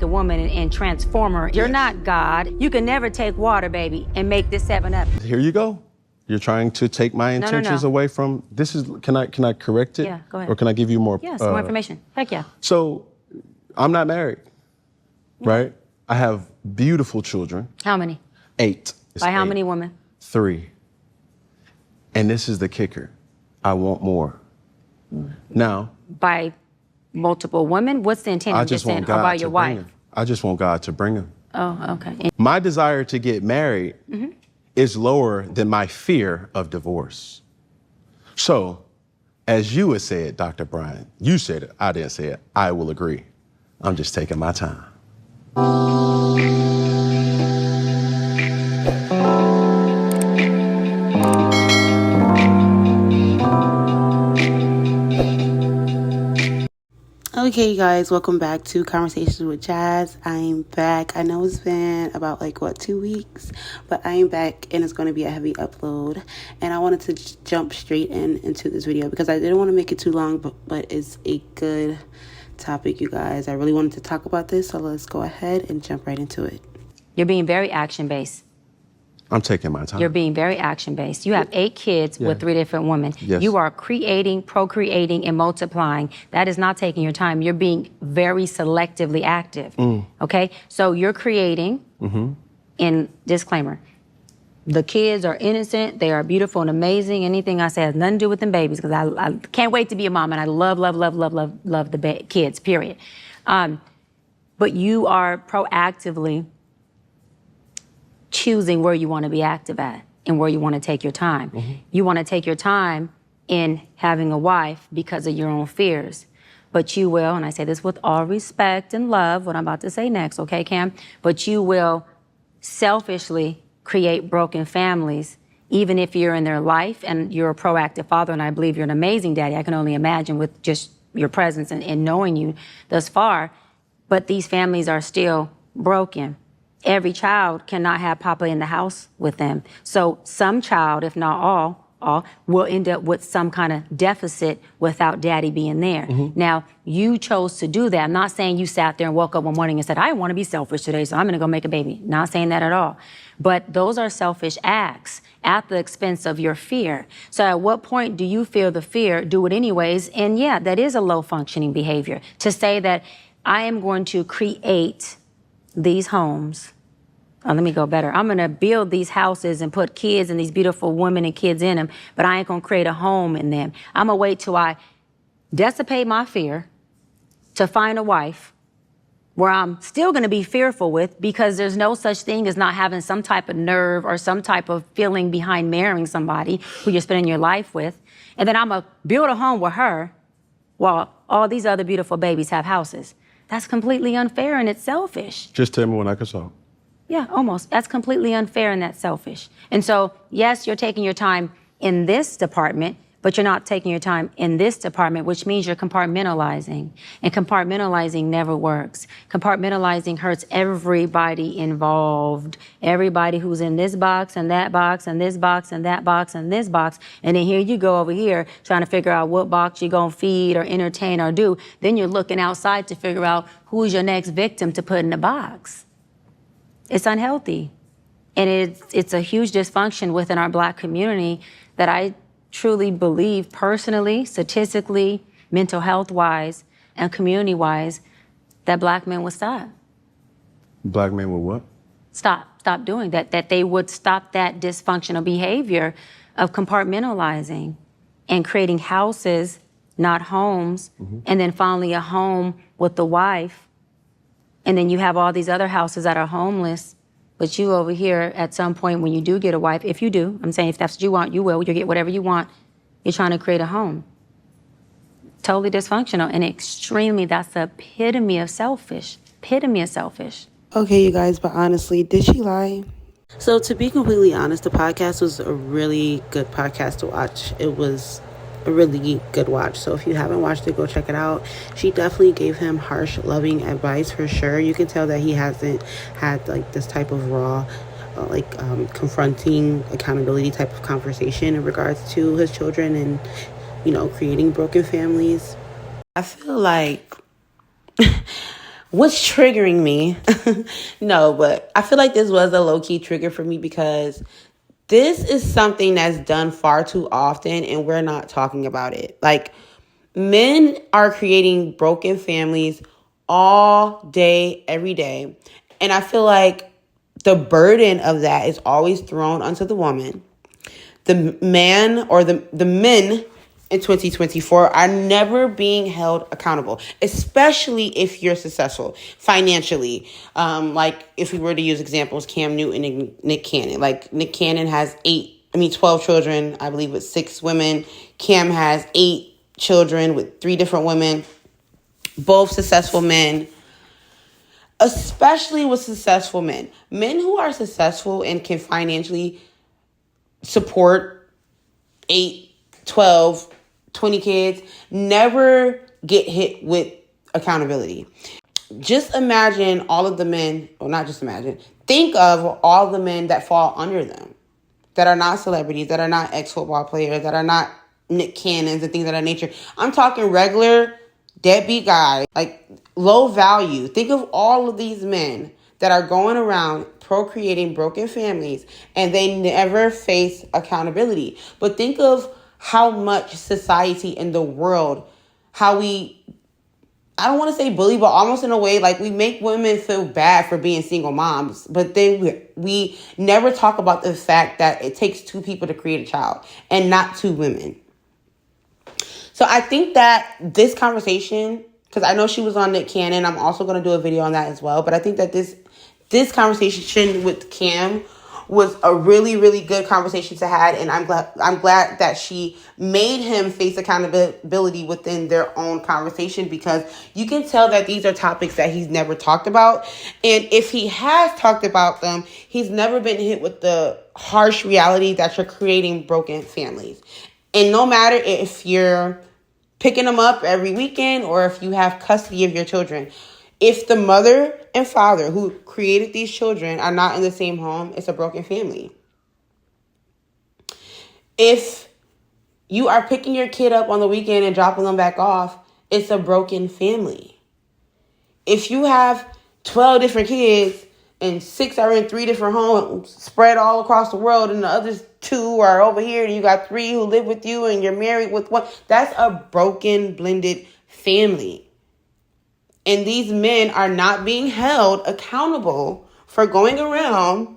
a woman and transform her. You're not God. You can never take water, baby, and make this 7-Up. Here you go. You're trying to take my intentions away from, this is, can I correct it? Yeah, go ahead. Or can I give you more? Yes, more information. Heck yeah. So, I'm not married, right? I have beautiful children. How many? 8. By how many women? 3. And this is the kicker. I want more. Now. By multiple women? What's the intent of this saying? Or by your wife? I just want God to bring them. Oh, okay. My desire to get married is lower than my fear of divorce. So, as you had said, Dr. Bryant, you said it, I didn't say it, I will agree. I'm just taking my time. Okay, you guys, welcome back to Conversations with Jazz. I'm back. I know it's been about 2 weeks, but I am back and it's going to be a heavy upload. And I wanted to jump straight into this video because I didn't want to make it too long, but it's a good topic, you guys. I really wanted to talk about this, so let's go ahead and jump right into it. You're being very action-based. I'm taking my time. You're being very action-based. You have 8 kids with 3 different women. Yes. You are creating, procreating, and multiplying. That is not taking your time. You're being very selectively active, okay? So you're creating, and disclaimer, the kids are innocent, they are beautiful and amazing. Anything I say has nothing to do with them babies because I can't wait to be a mom and I love the kids, period. But you are proactively choosing where you want to be active at and where you want to take your time. You want to take your time in having a wife because of your own fears. But you will, and I say this with all respect and love, what I'm about to say next, okay, Cam? But you will selfishly create broken families, even if you're in their life and you're a proactive father, and I believe you're an amazing daddy. I can only imagine with just your presence and knowing you thus far. But these families are still broken. Every child cannot have Papa in the house with them. So some child, if not all, will end up with some kind of deficit without daddy being there. Now, you chose to do that. I'm not saying you sat there and woke up one morning and said, I want to be selfish today, so I'm going to go make a baby. Not saying that at all. But those are selfish acts at the expense of your fear. So at what point do you feel the fear, do it anyways? And yeah, that is a low functioning behavior. To say that I am going to create these homes. Oh, let me go better. I'm going to build these houses and put kids and these beautiful women and kids in them, but I ain't going to create a home in them. I'm going to wait till I dissipate my fear to find a wife where I'm still going to be fearful with, because there's no such thing as not having some type of nerve or some type of feeling behind marrying somebody who you're spending your life with. And then I'm going to build a home with her while all these other beautiful babies have houses. That's completely unfair and it's selfish. Just tell me when I can solve. Yeah, almost. That's completely unfair and that's selfish. And so, yes, you're taking your time in this department, but you're not taking your time in this department, which means you're compartmentalizing. And compartmentalizing never works. Compartmentalizing hurts everybody involved. Everybody who's in this box and that box and this box and that box and this box. And then here you go over here trying to figure out what box you're going to feed or entertain or do. Then you're looking outside to figure out who's your next victim to put in the box. It's unhealthy. And it's a huge dysfunction within our Black community that I truly believe personally, statistically, mental health-wise, and community-wise, that Black men would stop. Black men would what? Stop doing that, that they would stop that dysfunctional behavior of compartmentalizing and creating houses, not homes, and then finally a home with the wife. And then you have all these other houses that are homeless. But you over here, at some point when you do get a wife, if you do, I'm saying if that's what you want, you will. You'll get whatever you want. You're trying to create a home. Totally dysfunctional and extremely, that's the epitome of selfish. Epitome of selfish. Okay, you guys, but honestly, did she lie? So to be completely honest, the podcast was a really good podcast to watch. It was a really good watch. So if you haven't watched it, go check it out. She definitely gave him harsh, loving advice for sure. You can tell that he hasn't had like this type of raw, confronting accountability type of conversation in regards to his children and, you know, creating broken families. I feel like What's triggering me? No, but I feel like this was a low-key trigger for me because this is something that's done far too often and we're not talking about it. Like, men are creating broken families all day, every day. And I feel like the burden of that is always thrown onto the woman. The man or the men in 2024 are never being held accountable, especially if you're successful financially. Like if we were to use examples, Cam Newton and Nick Cannon. Like Nick Cannon has 12 children, I believe, with 6 women. Cam has 8 children with 3 different women, both successful men. Especially with successful men. Men who are successful and can financially support 8, 12, 20 kids never get hit with accountability. Just imagine all of the men, or not just imagine, think of all the men that fall under them, that are not celebrities, that are not ex-football players, that are not Nick Cannons and things of that nature. I'm talking regular deadbeat guys, like low value. Think of all of these men that are going around procreating broken families and they never face accountability. But think of how much society in the world, how we, I don't want to say bully, but almost in a way, like we make women feel bad for being single moms. But then we never talk about the fact that it takes 2 people to create a child and not 2 women. So I think that this conversation, because I know she was on Nick Cannon, I'm also going to do a video on that as well. But I think that this conversation with Cam was a really, really good conversation to have. And I'm glad that she made him face accountability within their own conversation, because you can tell that these are topics that he's never talked about. And if he has talked about them, he's never been hit with the harsh reality that you're creating broken families. And no matter if you're picking them up every weekend or if you have custody of your children, if the mother and father who created these children are not in the same home, it's a broken family. If you are picking your kid up on the weekend and dropping them back off, it's a broken family. If you have 12 different kids and 6 are in 3 different homes spread all across the world and the others 2 are over here and you got 3 who live with you and you're married with 1, that's a broken, blended family. And these men are not being held accountable for going around,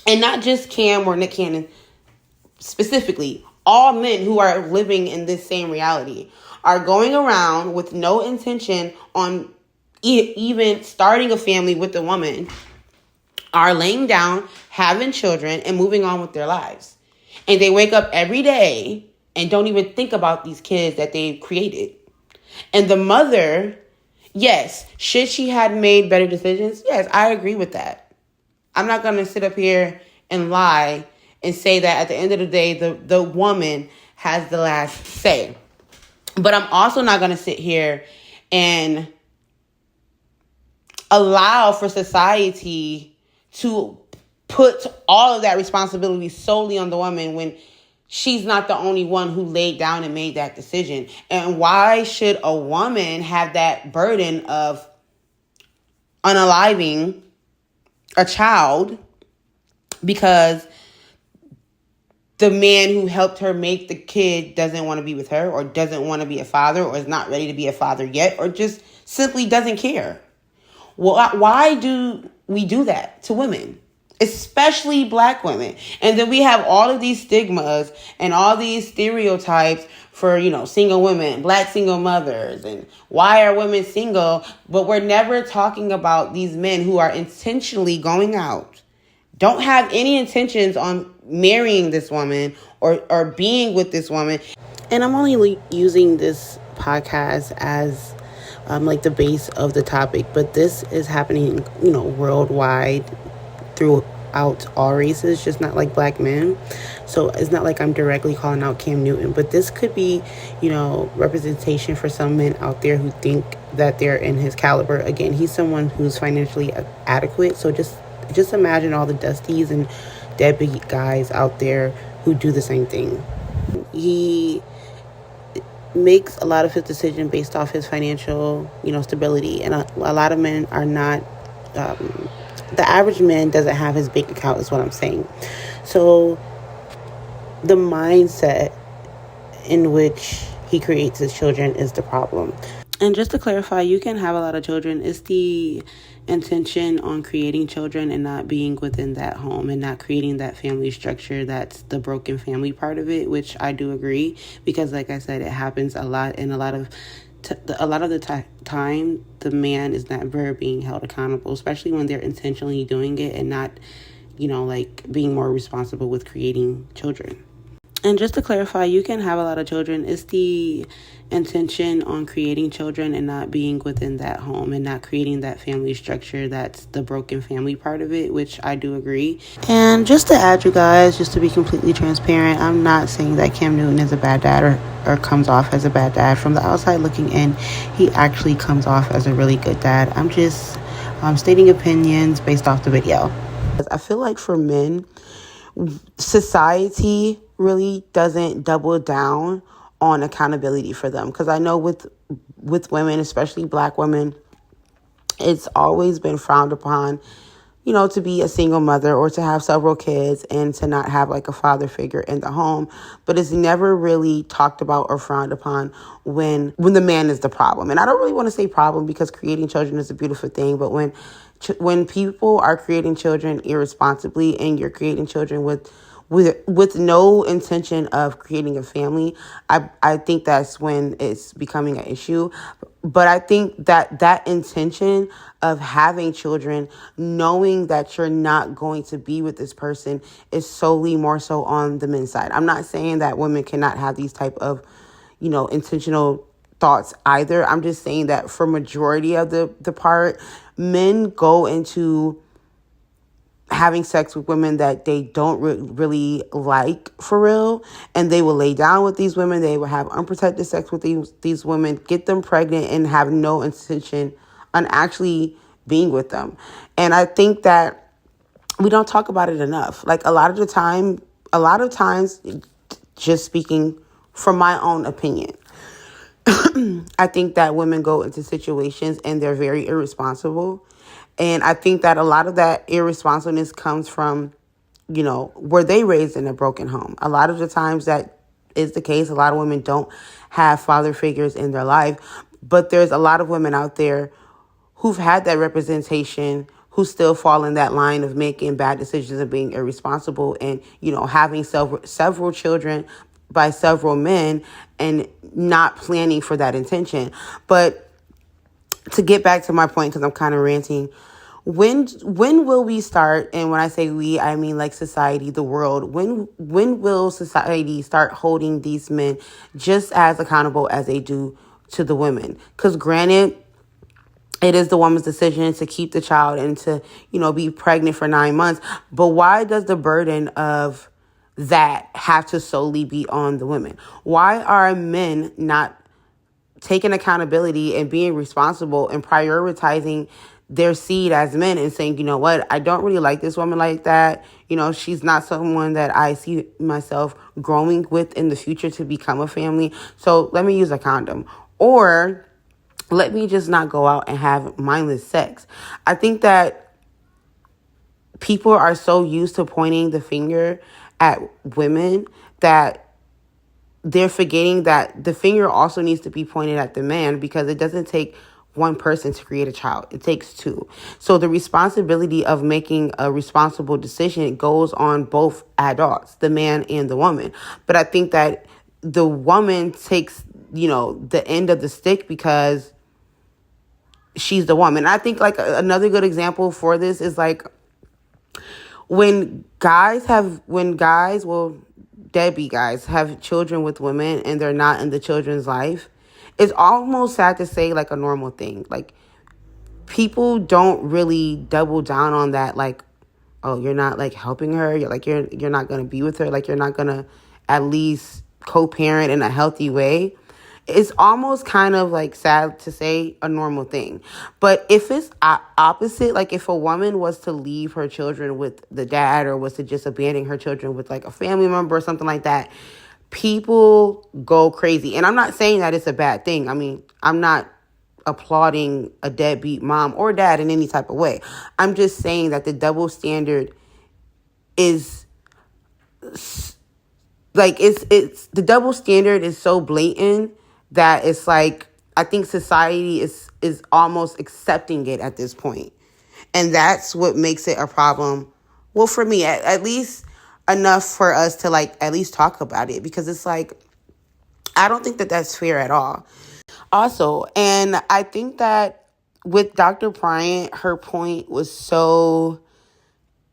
and not just Cam or Nick Cannon specifically, all men who are living in this same reality are going around with no intention on even starting a family with a woman, are laying down, having children, and moving on with their lives. And they wake up every day and don't even think about these kids that they've created. And the mother, yes, should she have made better decisions? Yes, I agree with that. I'm not going to sit up here and lie and say that at the end of the day, the woman has the last say. But I'm also not going to sit here and allow for society to put all of that responsibility solely on the woman when she's not the only one who laid down and made that decision. And why should a woman have that burden of unaliving a child because the man who helped her make the kid doesn't want to be with her, or doesn't want to be a father, or is not ready to be a father yet, or just simply doesn't care? Well, why do we do that to women, especially black women? And then we have all of these stigmas and all these stereotypes for, single women, black single mothers, and why are women single? But we're never talking about these men who are intentionally going out, don't have any intentions on marrying this woman or being with this woman. And I'm only using this podcast as like the base of the topic, but this is happening, worldwide throughout all races, just not like black men. So it's not like I'm directly calling out Cam Newton, but this could be, representation for some men out there who think that they're in his caliber. Again, he's someone who's financially adequate. So just imagine all the Dusties and deadbeat guys out there who do the same thing. He makes a lot of his decision based off his financial, stability. And a lot of men are not, the average man doesn't have his bank account is what I'm saying. So the mindset in which he creates his children is the problem. And just to clarify, you can have a lot of children. It's the intention on creating children and not being within that home and not creating that family structure. That's the broken family part of it, which I do agree, because like I said, it happens a lot, and a lot of the time the man is never being held accountable, especially when they're intentionally doing it and not, being more responsible with creating children. And just to clarify, you can have a lot of children. It's the intention on creating children and not being within that home and not creating that family structure. That's the broken family part of it, which I do agree. And just to add, you guys, just to be completely transparent, I'm not saying that Cam Newton is a bad dad or comes off as a bad dad. From the outside looking in, he actually comes off as a really good dad. I'm just stating opinions based off the video. I feel like for men, society really doesn't double down on accountability for them, because I know with women, especially Black women, it's always been frowned upon, to be a single mother or to have several kids and to not have like a father figure in the home. But it's never really talked about or frowned upon when the man is the problem. And I don't really want to say problem, because creating children is a beautiful thing. But when people are creating children irresponsibly, and you're creating children with no intention of creating a family, I think that's when it's becoming an issue. But I think that intention of having children, knowing that you're not going to be with this person, is solely more so on the men's side. I'm not saying that women cannot have these type of, intentional thoughts either. I'm just saying that for majority of the part, men go into having sex with women that they don't really like for real, and they will lay down with these women. They will have unprotected sex with these women, get them pregnant, and have no intention on actually being with them. And I think that we don't talk about it enough. Like a lot of times, just speaking from my own opinion, I think that women go into situations and they're very irresponsible. And I think that a lot of that irresponsibleness comes from, were they raised in a broken home? A lot of the times that is the case. A lot of women don't have father figures in their life, but there's a lot of women out there who've had that representation, who still fall in that line of making bad decisions and being irresponsible and, having several children by several men and not planning for that intention. But to get back to my point, because I'm kind of ranting, when will we start? And when I say we, I mean like society, the world. When will society start holding these men just as accountable as they do to the women? Because granted, it is the woman's decision to keep the child and to, be pregnant for 9 months. But why does the burden of that have to solely be on the women? Why are men not taking accountability and being responsible and prioritizing their seed as men and saying, you know what, I don't really like this woman like that. She's not someone that I see myself growing with in the future to become a family. So let me use a condom, or let me just not go out and have mindless sex. I think that people are so used to pointing the finger at women that they're forgetting that the finger also needs to be pointed at the man, because it doesn't take one person to create a child. It takes two. So the responsibility of making a responsible decision goes on both adults, the man and the woman. But I think that the woman takes, the end of the stick because she's the woman. I think like another good example for this is like when deadbeat guys have children with women and they're not in the children's life, it's almost sad to say like a normal thing. Like people don't really double down on that. Like, oh, you're not like helping her. You're not going to be with her. Like you're not going to at least co-parent in a healthy way. It's almost kind of like sad to say a normal thing. But if it's opposite, like if a woman was to leave her children with the dad or was to just abandon her children with like a family member or something like that, people go crazy. And I'm not saying that it's a bad thing. I mean, I'm not applauding a deadbeat mom or dad in any type of way. I'm just saying that the double standard is like, it's the double standard is so blatant that it's like, I think society is almost accepting it at this point. And that's what makes it a problem. Well, for me, at least enough for us to like at least talk about it, because it's like, I don't think that that's fair at all. Also, and I think that with Dr. Bryant, her point was so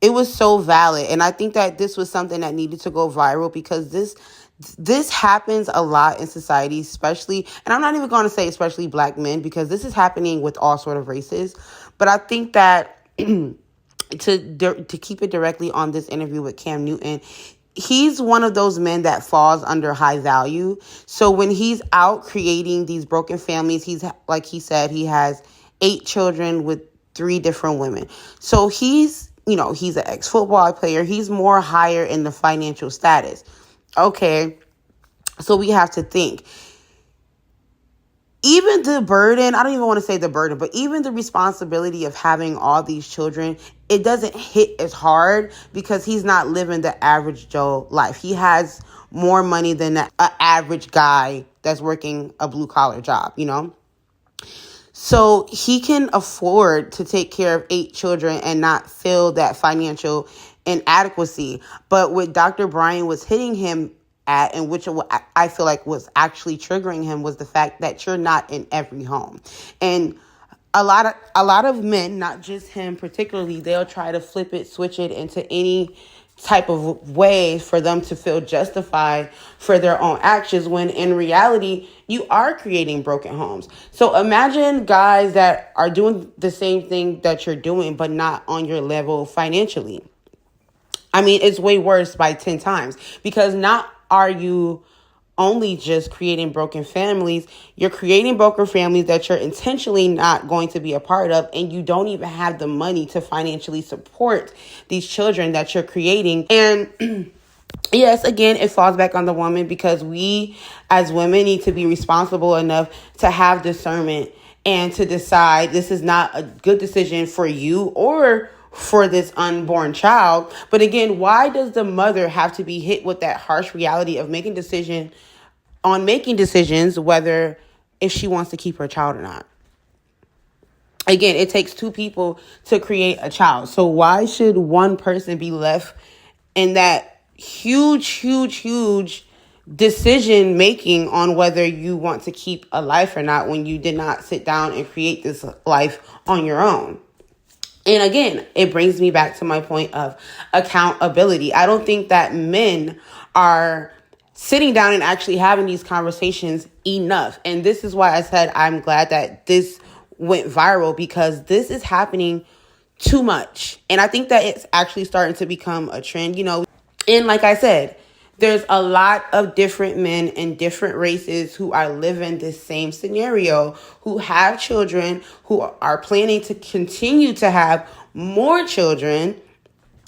valid. And I think that this was something that needed to go viral, because this happens a lot in society, especially, and I'm not even going to say especially Black men, because this is happening with all sort of races. But I think that to keep it directly on this interview with Cam Newton, he's one of those men that falls under high value. So when he's out creating these broken families, he's, like he said, he has 8 children with 3 different women. So he's an ex-football player. He's more higher in the financial status. Okay, so we have to think. Even the burden, I don't even want to say the burden, but even the responsibility of having all these children, it doesn't hit as hard, because he's not living the average Joe life. He has more money than an average guy that's working a blue-collar job, So he can afford to take care of 8 children and not feel that financial inadequacy. But what Dr. Bryant was hitting him at, and which I feel like was actually triggering him, was the fact that you're not in every home. And a lot of men, not just him particularly, they'll try to flip it, switch it into any type of way for them to feel justified for their own actions, when in reality, you are creating broken homes. So imagine guys that are doing the same thing that you're doing, but not on your level financially. I mean, it's way worse by 10 times, because not are you only just creating broken families, you're creating broken families that you're intentionally not going to be a part of, and you don't even have the money to financially support these children that you're creating. And yes, again, it falls back on the woman, because we as women need to be responsible enough to have discernment and to decide this is not a good decision for you or for this unborn child. But again, why does the mother have to be hit with that harsh reality of making decisions whether if she wants to keep her child or not? Again, it takes 2 people to create a child. So why should one person be left in that huge decision making on whether you want to keep a life or not, when you did not sit down and create this life on your own? And again, it brings me back to my point of accountability. I don't think that men are sitting down and actually having these conversations enough. And this is why I said I'm glad that this went viral, because this is happening too much. And I think that it's actually starting to become a trend, And like I said, there's a lot of different men in different races who are living this same scenario, who have children, who are planning to continue to have more children,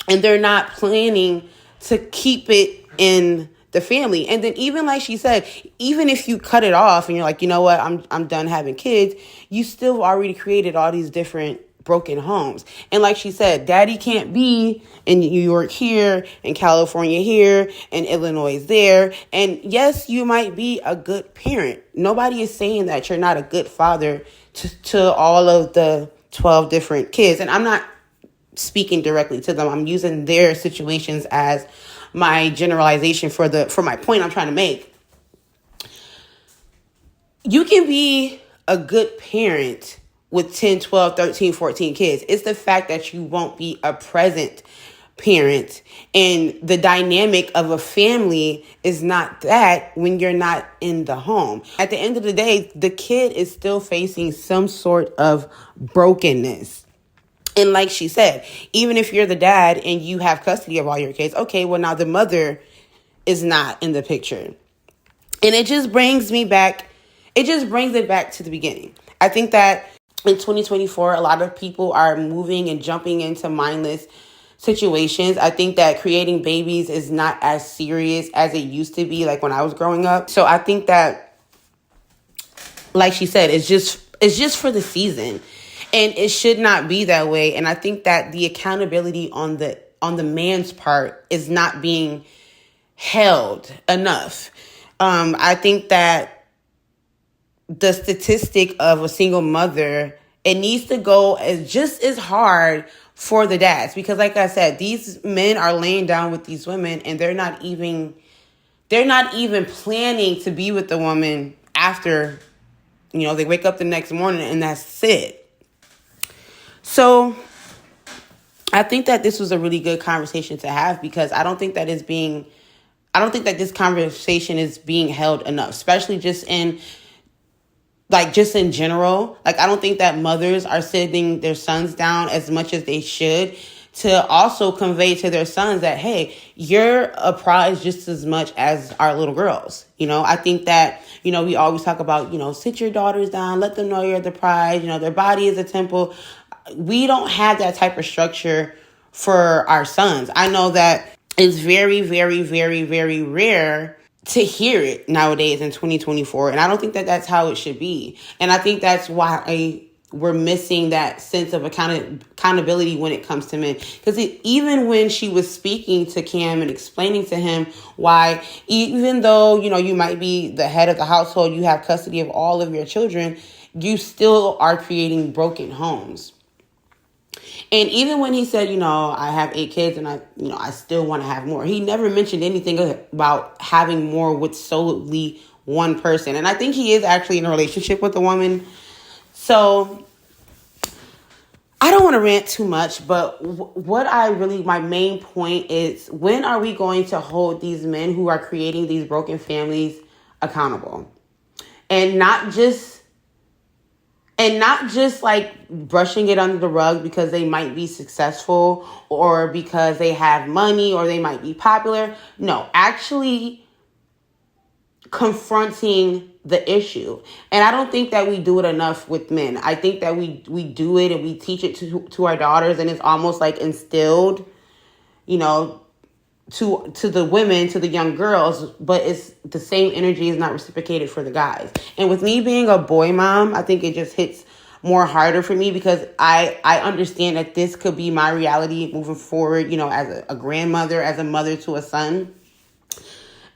and they're not planning to keep it in the family. And then even like she said, even if you cut it off and you're like, you know what, I'm done having kids, you still already created all these different broken homes. And like she said, daddy can't be in New York here, in California here, and Illinois there. And yes, you might be a good parent. Nobody is saying that you're not a good father to all of the 12 different kids. And I'm not speaking directly to them. I'm using their situations as my generalization for my point I'm trying to make. You can be a good parent with 10, 12, 13, 14 kids. It's the fact that you won't be a present parent. And the dynamic of a family is not that when you're not in the home. At the end of the day, the kid is still facing some sort of brokenness. And like she said, even if you're the dad and you have custody of all your kids, okay, well now the mother is not in the picture. And it just brings it back to the beginning. I think that in 2024, a lot of people are moving and jumping into mindless situations. I think that creating babies is not as serious as it used to be, like when I was growing up. So I think that, like she said, it's just for the season, and it should not be that way. And I think that the accountability on the man's part is not being held enough. I think that the statistic of a single mother, it needs to go as hard for the dads, because like I said, these men are laying down with these women and they're not even planning to be with the woman after, they wake up the next morning and that's it. So I think that this was a really good conversation to have, because I don't think that this conversation is being held enough, especially just in general. Like, I don't think that mothers are sitting their sons down as much as they should to also convey to their sons that, hey, you're a prize just as much as our little girls. I think that, we always talk about, sit your daughters down, let them know you're the prize, their body is a temple. We don't have that type of structure for our sons. I know that it's very, very, very, very rare to hear it nowadays in 2024. And I don't think that that's how it should be. And I think that's why we're missing that sense of accountability when it comes to men. Because even when she was speaking to Cam and explaining to him why, even though, you might be the head of the household, you have custody of all of your children, you still are creating broken homes. And even when he said, I have 8 kids and I still want to have more, he never mentioned anything about having more with solely one person. And I think he is actually in a relationship with a woman. So I don't want to rant too much, but my main point is, when are we going to hold these men who are creating these broken families accountable? And not just like brushing it under the rug because they might be successful or because they have money or they might be popular. No, actually confronting the issue. And I don't think that we do it enough with men. I think that we do it and we teach it to our daughters, and it's almost like instilled, to the women, to the young girls, but it's the same energy is not reciprocated for the guys. And with me being a boy mom, I think it just hits more harder for me, because I understand that this could be my reality moving forward, as a grandmother, as a mother to a son.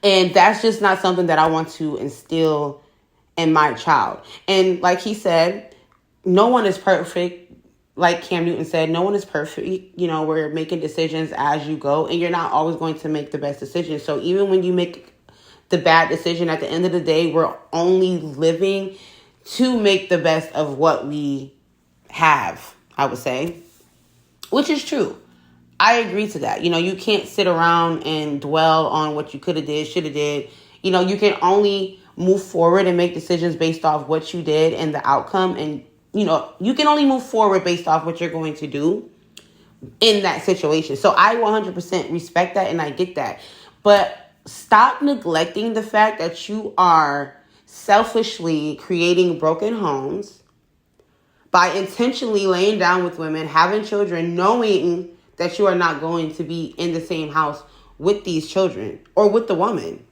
And that's just not something that I want to instill in my child. And like he said, no one is perfect. Like Cam Newton said, no one is perfect. We're making decisions as you go, and you're not always going to make the best decision. So even when you make the bad decision, at the end of the day, we're only living to make the best of what we have, I would say, which is true. I agree to that. You can't sit around and dwell on what you could have did, should have did. You can only move forward and make decisions based off what you did and the outcome. And, you can only move forward based off what you're going to do in that situation. So I 100% respect that and I get that. But stop neglecting the fact that you are selfishly creating broken homes by intentionally laying down with women, having children, knowing that you are not going to be in the same house with these children or with the woman.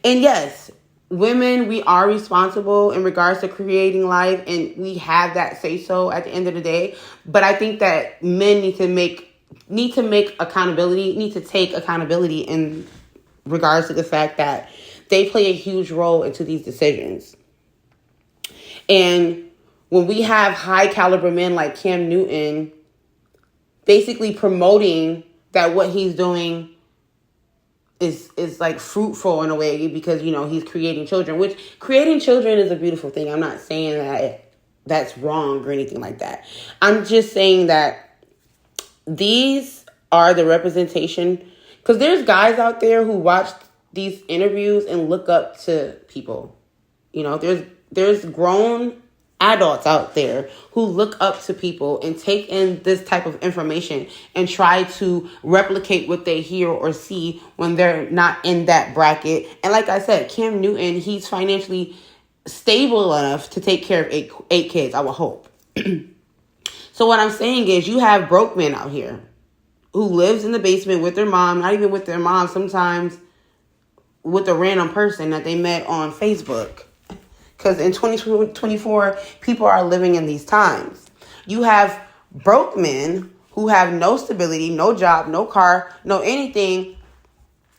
And yes, women, we are responsible in regards to creating life, and we have that say so at the end of the day. But I think that men need to take accountability in regards to the fact that they play a huge role into these decisions. And when we have high caliber men like Cam Newton basically promoting that what he's doing is like fruitful in a way, because, he's creating children, which creating children is a beautiful thing. I'm not saying that that's wrong or anything like that. I'm just saying that these are the representation, because there's guys out there who watch these interviews and look up to people. There's grown adults out there who look up to people and take in this type of information and try to replicate what they hear or see when they're not in that bracket. And like I said, Cam Newton, he's financially stable enough to take care of eight kids, I would hope. So what I'm saying is, you have broke men out here. who lives in the basement with their mom, not even with their mom, sometimes with a random person that they met on Facebook. Because in 2024, people are living in these times. You have broke men who have no stability, no job, no car, no anything,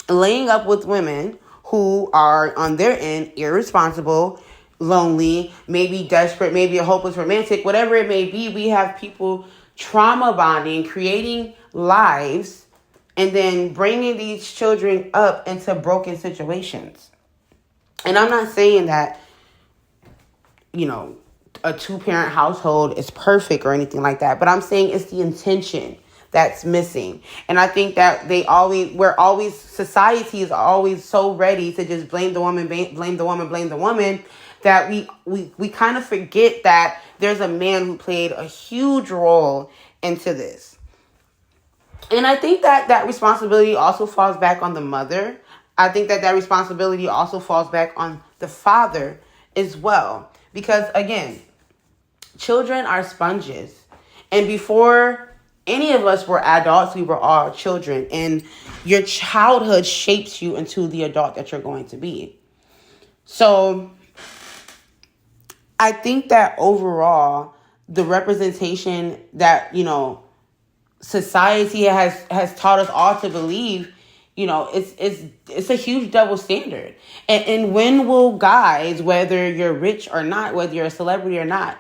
laying up with women who are on their end irresponsible, lonely, maybe desperate, maybe a hopeless romantic, whatever it may be. We have people trauma bonding, creating lives, and then bringing these children up into broken situations. And I'm not saying that, you know, a 2-parent household is perfect or anything like that, but I'm saying it's the intention that's missing. And I think that society is always so ready to just blame the woman, that we kind of forget that there's a man who played a huge role into this. And I think that responsibility also falls back on the mother. I think that responsibility also falls back on the father as well. Because again, children are sponges. And before any of us were adults, we were all children. And your childhood shapes you into the adult that you're going to be. So I think that overall, the representation that, you know, society has taught us all to believe, you know, it's a huge double standard. And when will guys, whether you're rich or not, whether you're a celebrity or not,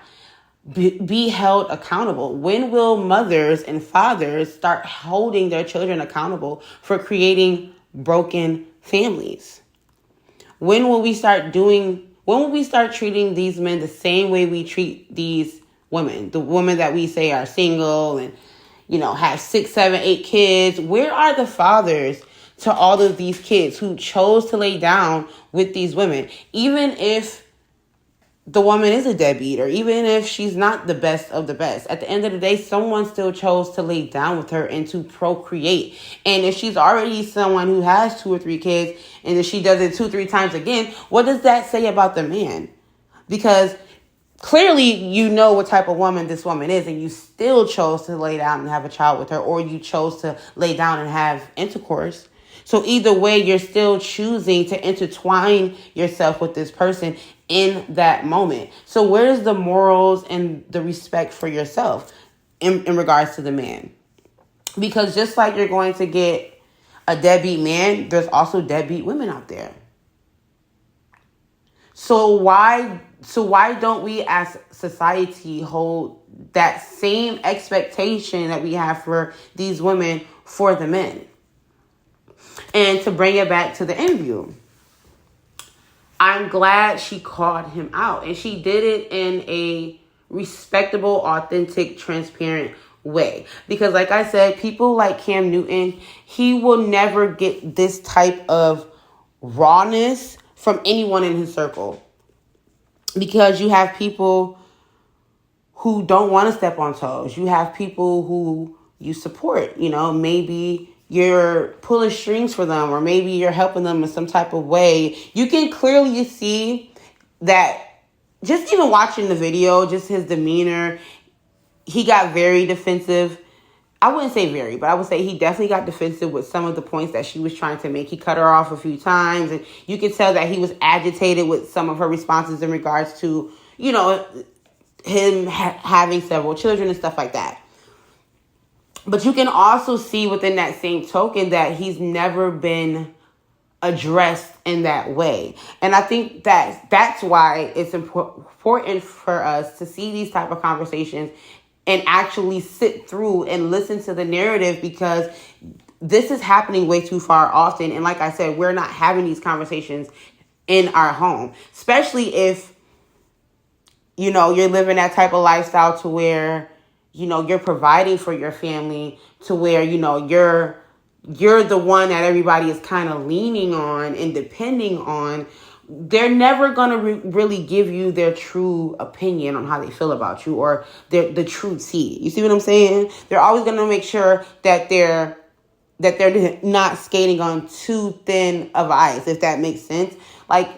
be held accountable? When will mothers and fathers start holding their children accountable for creating broken families? When will we start treating these men the same way we treat these women? The women that we say are single and, you know, have 6, 7, 8 kids. Where are the fathers to all of these kids who chose to lay down with these women? Even if the woman is a deadbeat, or even if she's not the best of the best, at the end of the day, someone still chose to lay down with her and to procreate. And if she's already someone who has 2 or 3 kids, and if she does it 2, 3 times again, what does that say about the man? Because clearly you know what type of woman this woman is, and you still chose to lay down and have a child with her, or you chose to lay down and have intercourse. So either way, you're still choosing to intertwine yourself with this person in that moment. So where's the morals and the respect for yourself in regards to the man? Because just like you're going to get a deadbeat man, there's also deadbeat women out there. So why don't we as society hold that same expectation that we have for these women for the men? And to bring it back to the interview, I'm glad she called him out, and she did it in a respectable, authentic, transparent way. Because like I said, people like Cam Newton, he will never get this type of rawness from anyone in his circle. Because you have people who don't want to step on toes. You have people who you support, you know, maybe you're pulling strings for them, or maybe you're helping them in some type of way. You can clearly see that just even watching the video, just his demeanor, he got very defensive. I wouldn't say very, but I would say he definitely got defensive with some of the points that she was trying to make. He cut her off a few times, and you could tell that he was agitated with some of her responses in regards to, you know, him having several children and stuff like that. But you can also see within that same token that he's never been addressed in that way. And I think that's why it's important for us to see these type of conversations and actually sit through and listen to the narrative, because this is happening way too far often. And like I said, we're not having these conversations in our home, especially if, you know, you're living that type of lifestyle to where, you know, you're providing for your family, to where, you know, you're the one that everybody is kind of leaning on and depending on. They're never going to really give you their true opinion on how they feel about you, or the true tea. You see what I'm saying? They're always going to make sure that they're not skating on too thin of ice, if that makes sense. Like,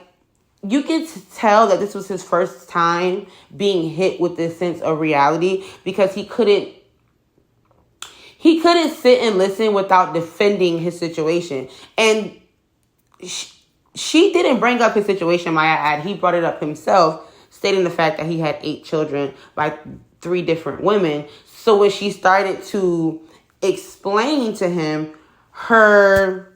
you can tell that this was his first time being hit with this sense of reality, because he couldn't he couldn't sit and listen without defending his situation. And she didn't bring up his situation, might I add. He brought it up himself, stating the fact that he had 8 children by 3 different women. So when she started to explain to him her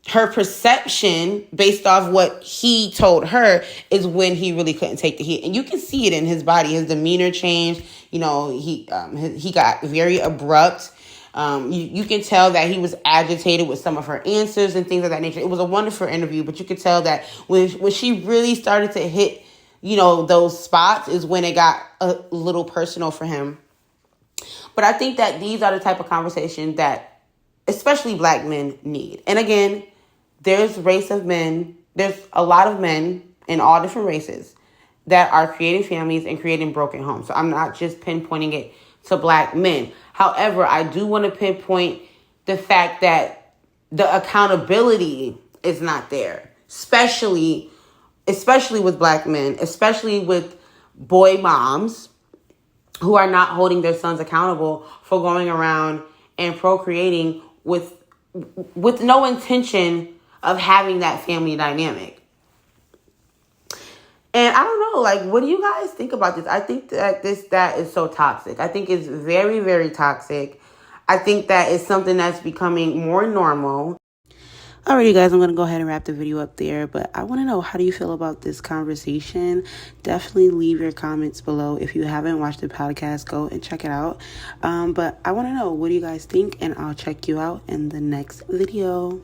perception based off what he told her, is when he really couldn't take the heat. And you can see it in his body. His demeanor changed. You know, he got very abrupt. You can tell that he was agitated with some of her answers and things of that nature. It was a wonderful interview, but you could tell that when she really started to hit, you know, those spots is when it got a little personal for him. But I think that these are the type of conversations that especially Black men need. And again, there's a lot of men in all different races that are creating families and creating broken homes. So I'm not just pinpointing it to Black men. However, I do want to pinpoint the fact that the accountability is not there, especially with Black men, especially with boy moms who are not holding their sons accountable for going around and procreating with no intention of having that family dynamic. And I don't know, like, what do you guys think about this? I think that that is so toxic. I think it's very, very toxic. I think that it's something that's becoming more normal. Alrighty, guys, I'm going to go ahead and wrap the video up there, but I want to know, how do you feel about this conversation? Definitely leave your comments below. If you haven't watched the podcast, go and check it out. But I want to know, what do you guys think? And I'll check you out in the next video.